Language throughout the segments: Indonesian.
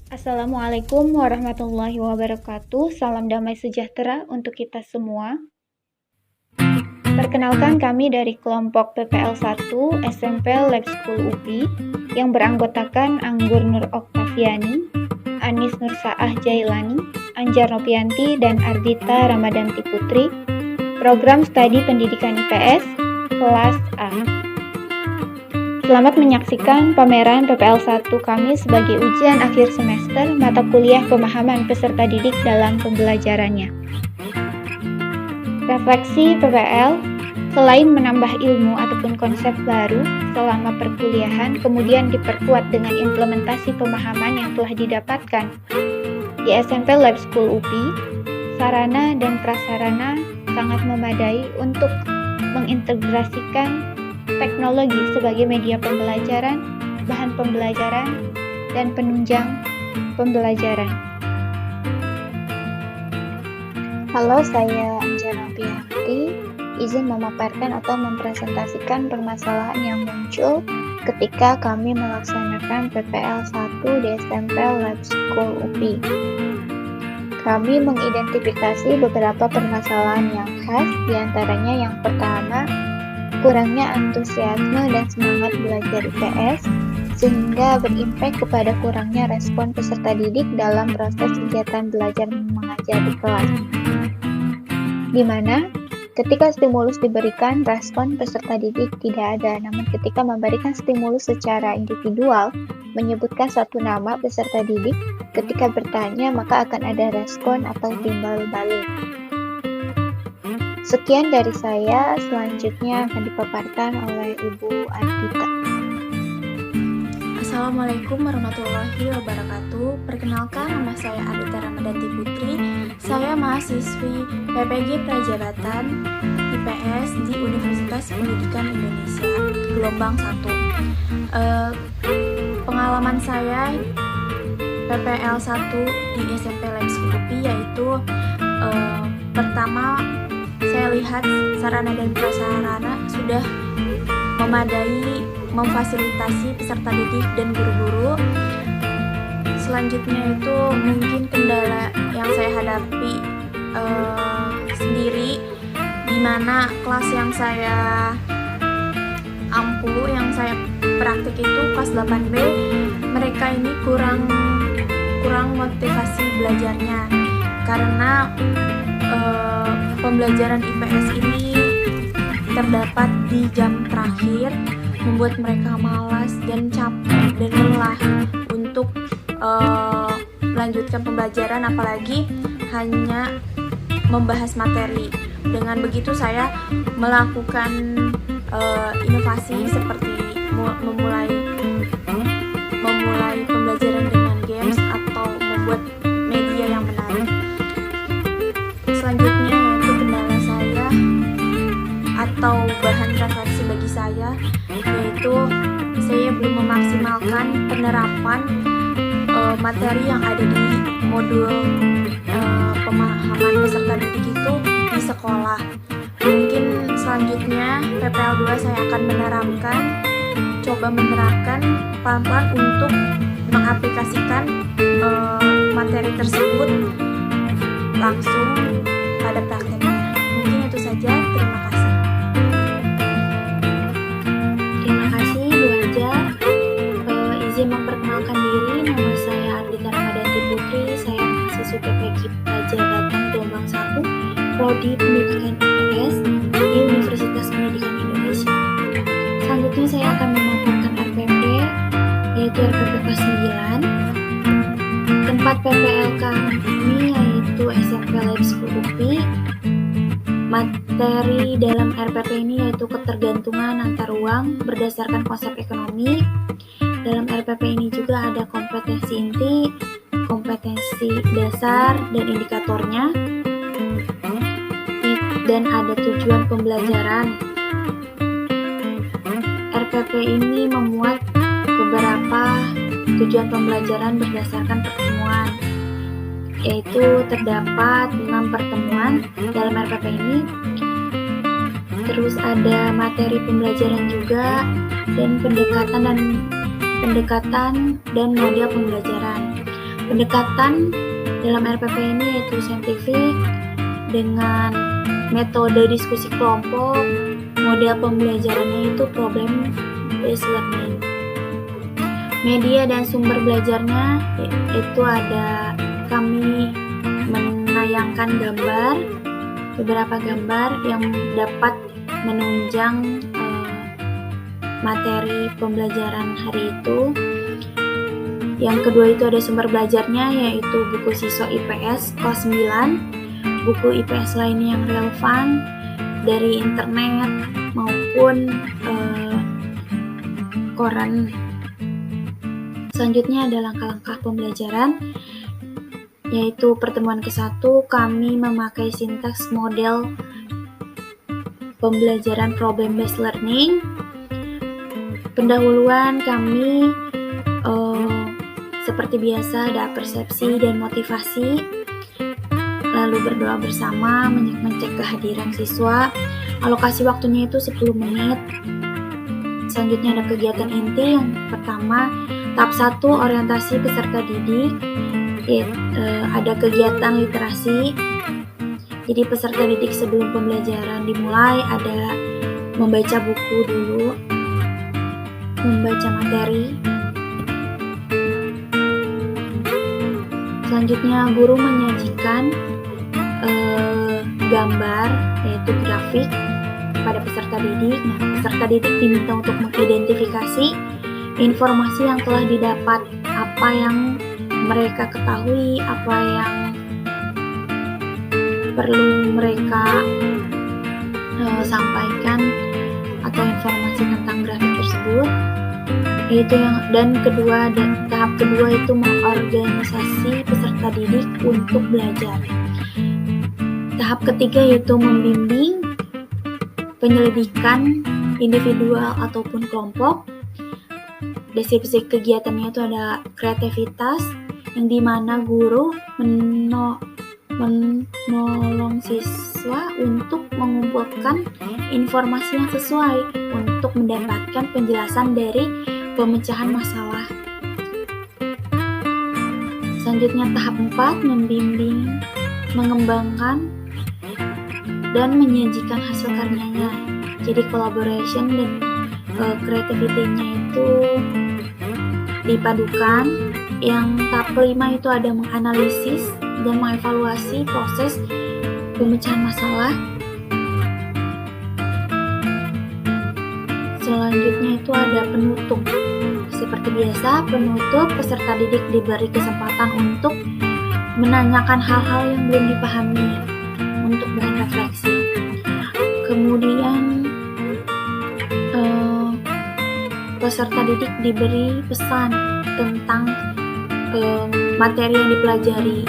Assalamualaikum warahmatullahi wabarakatuh. Salam damai sejahtera untuk kita semua. Perkenalkan kami dari kelompok PPL 1 SMP Lab School UPI yang beranggotakan Anggur Nur Oktaviani, Anis Nur Saah Jailani, Anjar Nopianti, dan Ardita Ramadanti Putri. Program Studi Pendidikan IPS, kelas A. Selamat menyaksikan pameran PPL 1 kami sebagai ujian akhir semester mata kuliah pemahaman peserta didik dalam pembelajarannya. Refleksi PPL, selain menambah ilmu ataupun konsep baru selama perkuliahan, kemudian diperkuat dengan implementasi pemahaman yang telah didapatkan di SMP Lab School UPI, sarana dan prasarana sangat memadai untuk mengintegrasikan teknologi sebagai media pembelajaran, bahan pembelajaran, dan penunjang pembelajaran. Halo, saya Anjar Nopianti. Izin memaparkan atau mempresentasikan permasalahan yang muncul ketika kami melaksanakan PPL 1 di SMP Lab School UPI. Kami mengidentifikasi beberapa permasalahan yang khas, diantaranya yang pertama, kurangnya antusiasme dan semangat belajar IPS, sehingga berimpak kepada kurangnya respon peserta didik dalam proses kegiatan belajar mengajar di kelas. Di mana ketika stimulus diberikan, respon peserta didik tidak ada, namun ketika memberikan stimulus secara individual, menyebutkan satu nama peserta didik, ketika bertanya maka akan ada respon atau timbal balik. Sekian dari saya, selanjutnya akan dipaparkan oleh Ibu Ardita. Assalamualaikum warahmatullahi wabarakatuh. Perkenalkan, nama saya Ardita Ramadanti Putri. Saya mahasiswi PPG Prajabatan IPS di Universitas Pendidikan Indonesia, gelombang 1. Pengalaman saya PPL 1 di SMP Lab School UPI yaitu pertama, saya lihat sarana dan prasarana sudah memadai memfasilitasi peserta didik dan guru-guru. Selanjutnya itu mungkin kendala yang saya hadapi sendiri, di mana kelas yang saya ampu, yang saya praktik itu kelas 8B, mereka ini kurang motivasi belajarnya karena pembelajaran IPS ini terdapat di jam terakhir, membuat mereka malas dan capek dan lelah untuk melanjutkan pembelajaran, apalagi hanya membahas materi. Dengan begitu saya melakukan inovasi seperti memulai pembelajaran dengan games atau membuat media yang menarik. Selanjutnya yaitu kendala saya atau bahan refleksi bagi saya, yaitu saya belum memaksimalkan penerapan materi yang ada di modul pemahaman peserta didik itu di sekolah. Mungkin selanjutnya PPL 2 saya akan coba menerapkan pelan-pelan untuk mengaplikasikan materi tersebut langsung pada prakteknya. Mungkin itu saja, terima kasih. Terima kasih Bu Anjar. Izin memperkenalkan diri, nama saya Ardita Ramadanti Putri. Saya mahasiswi PPG Prajabatan gelombang 1, Prodi Pendidikan IPS di Universitas Pendidikan Indonesia. Selanjutnya saya akan memaparkan RPP, yaitu RPP kelas 9. Tempat PPL kami yaitu SMP Lab School UPI. Materi dalam RPP ini yaitu ketergantungan antar uang berdasarkan konsep ekonomi. Dalam RPP ini juga ada kompetensi inti, kompetensi dasar dan indikatornya, dan ada tujuan pembelajaran. RPP ini memuat beberapa tujuan pembelajaran berdasarkan pertemuan, yaitu terdapat 6 pertemuan dalam RPP ini. Terus ada materi pembelajaran juga, dan pendekatan dan model pembelajaran. Pendekatan dalam RPP ini yaitu saintifik dengan metode diskusi kelompok. Model pembelajarannya itu problem based learning. Media dan sumber belajarnya itu ada kami menayangkan beberapa gambar yang dapat menunjang materi pembelajaran hari itu. Yang kedua itu ada sumber belajarnya, yaitu buku siswa IPS kelas 9, buku IPS lainnya yang relevan dari internet maupun koran. Selanjutnya ada langkah-langkah pembelajaran, yaitu pertemuan ke-1 kami memakai sintaks model pembelajaran problem based learning. Pendahuluan kami seperti biasa ada persepsi dan motivasi, lalu berdoa bersama, mengecek kehadiran siswa. Alokasi waktunya itu 10 menit. Selanjutnya ada kegiatan inti. Yang pertama, tahap 1 orientasi peserta didik. Ada kegiatan literasi. Jadi peserta didik sebelum pembelajaran dimulai ada membaca buku dulu, membaca materi. Selanjutnya guru menyajikan gambar, yaitu grafik, kepada peserta didik. Nah, peserta didik diminta untuk mengidentifikasi informasi yang telah didapat, apa yang mereka ketahui, apa yang perlu mereka sampaikan atau informasi tentang grafik tersebut. Tahap kedua itu mengorganisasi peserta didik untuk belajar. Tahap ketiga yaitu membimbing penyelidikan individual ataupun kelompok. Deskripsi kegiatannya itu ada kreativitas, yang dimana guru menolong siswa untuk mengumpulkan informasi yang sesuai untuk mendapatkan penjelasan dari pemecahan masalah. Selanjutnya tahap 4 membimbing, mengembangkan dan menyajikan hasil karyanya. Jadi collaboration dan creativity-nya itu dipadukan. Yang tahap kelima itu ada menganalisis dan mengevaluasi proses pemecahan masalah. Selanjutnya itu ada penutup. Seperti biasa, penutup peserta didik diberi kesempatan untuk menanyakan hal-hal yang belum dipahami untuk bahan refleksi. Kemudian peserta didik diberi pesan tentang materi yang dipelajari.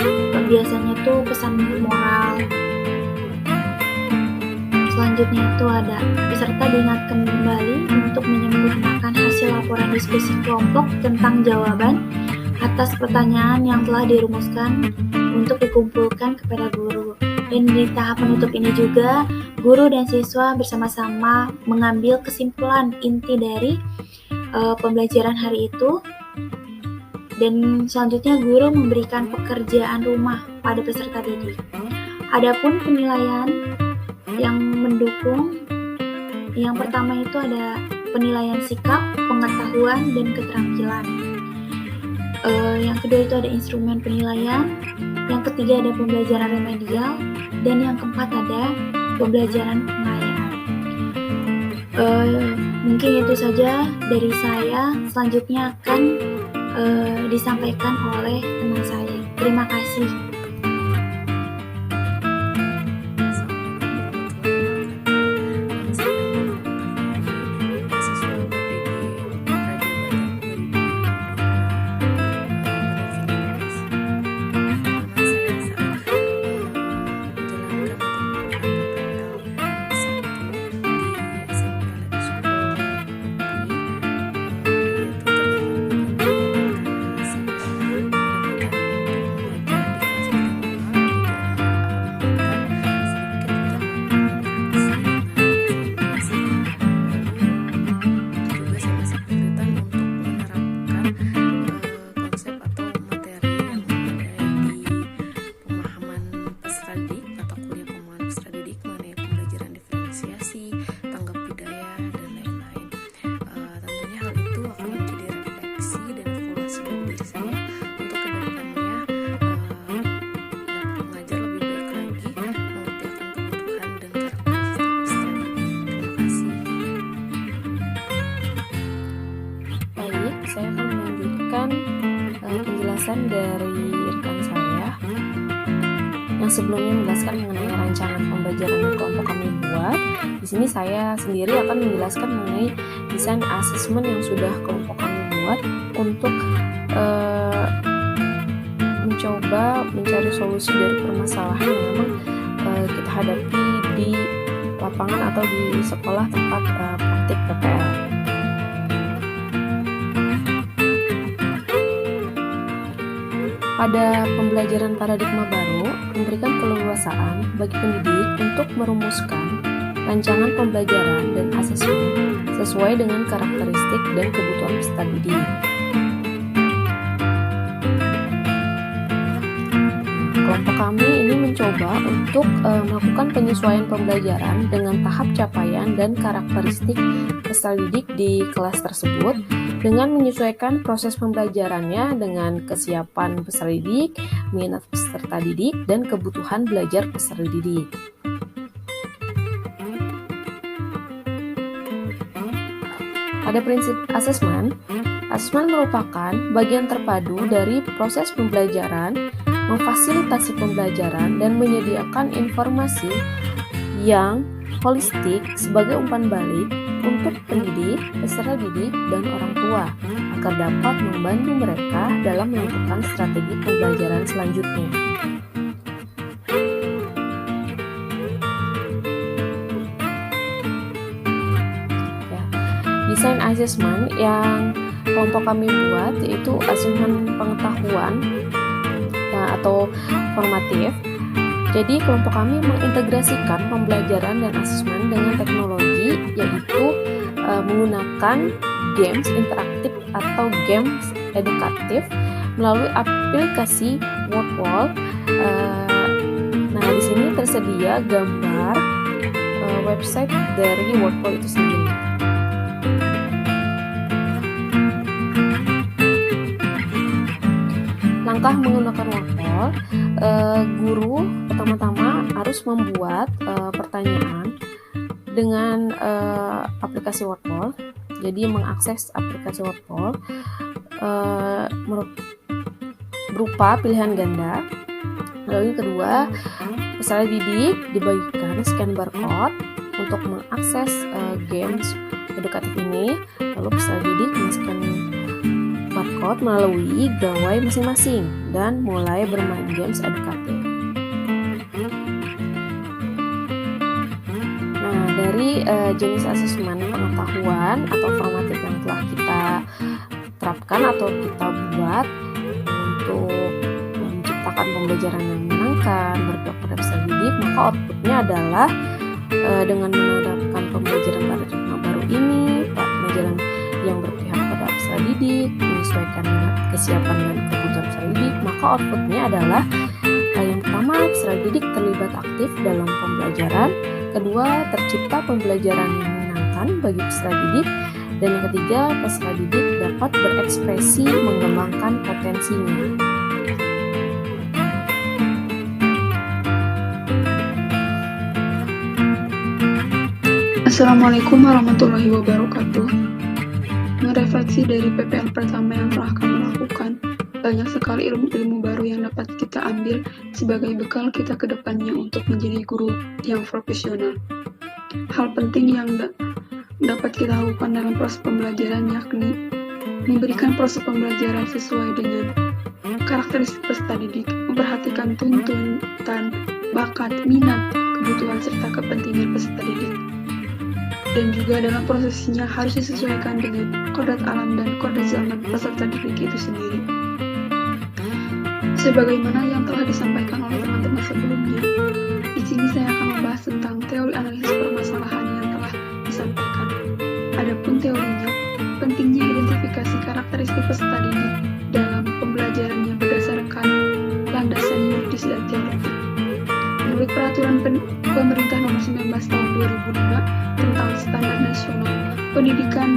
Biasanya itu pesan moral. Selanjutnya itu ada peserta diingatkan kembali untuk menyempurnakan hasil laporan diskusi kelompok tentang jawaban atas pertanyaan yang telah dirumuskan untuk dikumpulkan kepada guru. Dan di tahap penutup ini juga guru dan siswa bersama-sama mengambil kesimpulan inti dari pembelajaran hari itu. Dan selanjutnya guru memberikan pekerjaan rumah pada peserta didik. Adapun penilaian yang mendukung, yang pertama itu ada penilaian sikap, pengetahuan, dan keterampilan. Yang kedua itu ada instrumen penilaian. Yang ketiga ada pembelajaran remedial. Dan yang keempat ada pembelajaran pengayaan. Mungkin itu saja dari saya. Selanjutnya akan disampaikan oleh teman saya. Terima kasih. penjelasan dari rekan saya yang sebelumnya menjelaskan mengenai rancangan pembelajaran yang kelompok kami buat. Di sini saya sendiri akan menjelaskan mengenai desain asesmen yang sudah kelompok kami buat untuk mencoba mencari solusi dari permasalahan yang memang kita hadapi di lapangan atau di sekolah tempat praktik PPL. Pada pembelajaran paradigma baru, memberikan keleluasaan bagi pendidik untuk merumuskan rancangan pembelajaran dan asesmen sesuai dengan karakteristik dan kebutuhan peserta didik. Kelompok kami ini mencoba untuk melakukan penyesuaian pembelajaran dengan tahap capaian dan karakteristik peserta didik di kelas tersebut, dengan menyesuaikan proses pembelajarannya dengan kesiapan peserta didik, minat peserta didik, dan kebutuhan belajar peserta didik. Pada prinsip asesmen, asesmen merupakan bagian terpadu dari proses pembelajaran, memfasilitasi pembelajaran, dan menyediakan informasi yang holistik sebagai umpan balik untuk pendidik, peserta didik, dan orang tua agar dapat membantu mereka dalam menentukan strategi pembelajaran selanjutnya. Ya, desain asesmen yang kelompok kami buat yaitu asesmen pengetahuan atau formatif. Jadi kelompok kami mengintegrasikan pembelajaran dan asesmen dengan teknologi, yaitu menggunakan games interaktif atau games edukatif melalui aplikasi WordWall. Nah, di sini tersedia gambar website dari WordWall itu sendiri. Langkah menggunakan WordWall, guru pertama-tama harus membuat pertanyaan dengan aplikasi WordWall. Jadi mengakses aplikasi WordWall berupa pilihan ganda. Lalu yang kedua, peserta didik dibagikan scan barcode untuk mengakses games edukatif ini. Lalu peserta didik men-scan barcode melalui gawai masing-masing dan mulai bermain games edukatif. Nah, dari jenis asesmen pengetahuan atau formatif yang telah kita terapkan atau kita buat untuk menciptakan pembelajaran yang menyenangkan, berpihak pada peserta didik, maka outputnya adalah dengan menerapkan pembelajaran paradigma baru ini, pembelajaran yang berpihak pada peserta didik, menyesuaikan minat, kesiapan dan kebutuhan peserta didik, maka outputnya adalah yang pertama, peserta didik terlibat aktif dalam pembelajaran, kedua, tercipta pembelajaran yang menyenangkan bagi peserta didik, dan yang ketiga, peserta didik dapat berekspresi mengembangkan potensinya. Assalamualaikum warahmatullahi wabarakatuh. Merefleksi dari PPL pertama yang telah kami lakukan, banyak sekali ilmu-ilmu baru yang dapat kita ambil sebagai bekal kita ke depannya untuk menjadi guru yang profesional. Hal penting yang dapat kita lakukan dalam proses pembelajaran yakni memberikan proses pembelajaran sesuai dengan karakteristik peserta didik, memperhatikan tuntutan, bakat, minat, kebutuhan, serta kepentingan peserta didik. Dan juga dalam prosesnya harus disesuaikan dengan kodrat alam dan kodrat zaman peserta didik itu sendiri. Sebagaimana yang telah disampaikan oleh teman-teman sebelumnya, di sini saya akan membahas tentang teori analisis permasalahan yang telah disampaikan. Adapun teorinya, pentingnya identifikasi karakteristik peserta didik dalam pembelajarannya berdasarkan landasan yuridis dan teoretik. Menurut peraturan pemerintah nomor 19 tahun 2005 tentang standar nasional pendidikan,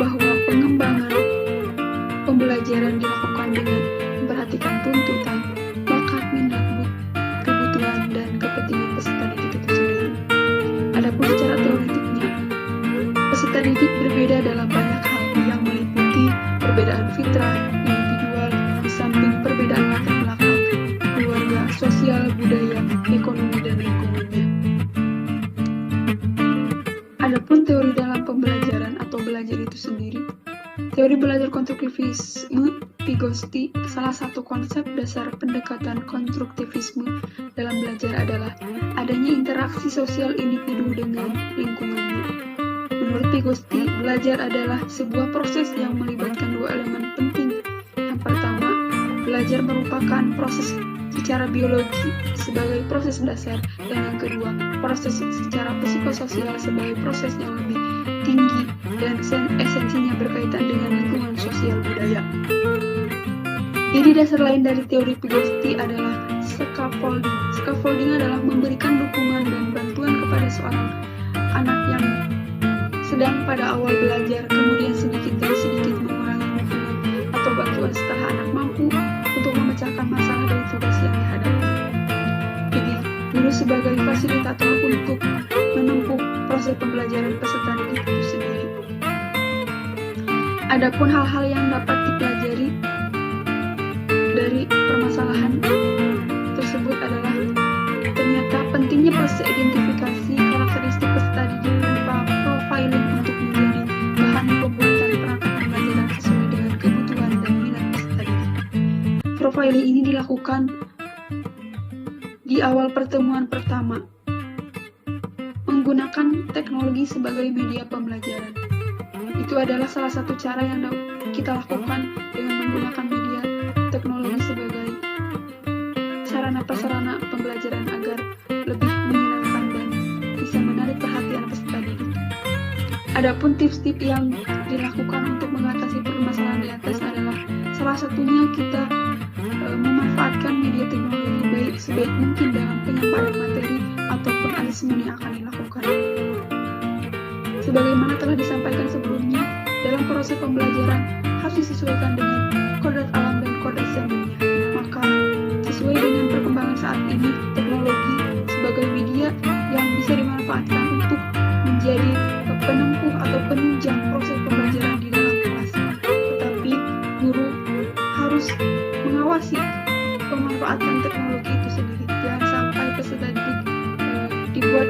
bahwa pengembangan pembelajaran dilakukan dengan memperhatikan tuntutan, bakat, minat, kebutuhan, dan kepentingan peserta didik itu sendiri. Adapun secara teoretiknya, peserta didik berbeda dalam banyak hal yang meliputi perbedaan fitrah, individual, di samping Teori belajar konstruktivisme Vygotsky, salah satu konsep dasar pendekatan konstruktivisme dalam belajar adalah adanya interaksi sosial individu dengan lingkungannya. Menurut Vygotsky, belajar adalah sebuah proses yang melibatkan dua elemen penting. Yang pertama, belajar merupakan proses secara biologi sebagai proses dasar, dan yang kedua, proses secara psikososial sebagai proses yang lebih tinggi dan esensinya berkaitan dengan lingkungan sosial budaya. Ide dasar lain dari teori Vygotsky adalah scaffolding. Scaffolding adalah memberikan dukungan dan bantuan kepada seorang anak yang sedang pada awal belajar, kemudian sedikit demi sedikit mengurangi dukungan atau bantuan setelah anak mampu untuk memecahkan masalah dari tugas yang dihadapi. Jadi, guru sebagai fasilitator untuk menempuh proses pembelajaran peserta didik itu sendiri. Adapun hal-hal yang dapat dipelajari dari permasalahan tersebut adalah ternyata pentingnya proses identifikasi karakteristik peserta didik berupa profiling untuk menjadi bahan pembuatan perangkat pembelajaran sesuai dengan kebutuhan dan minat peserta didik. Profiling ini dilakukan di awal pertemuan pertama menggunakan teknologi sebagai media pembelajaran. Itu adalah salah satu cara yang kita lakukan dengan menggunakan media teknologi sebagai sarana-prasarana pembelajaran agar lebih menyenangkan dan bisa menarik perhatian peserta didik. Adapun tips-tips yang dilakukan untuk mengatasi permasalahan di atas adalah salah satunya kita memanfaatkan media teknologi baik sebaik mungkin dalam penyampaian materi ataupun asesmen yang akan dilakukan. Sebagaimana telah disampaikan sebelumnya, dalam proses pembelajaran harus disesuaikan dengan kodrat alam dan kodrat zamannya. Maka, sesuai dengan perkembangan saat ini, teknologi sebagai media yang bisa dimanfaatkan untuk menjadi penempuh atau penunjang proses pembelajaran di dalam kelas. Tetapi, guru harus mengawasi pemanfaatan teknologi itu sendiri. Jangan sampai peserta didik dibuat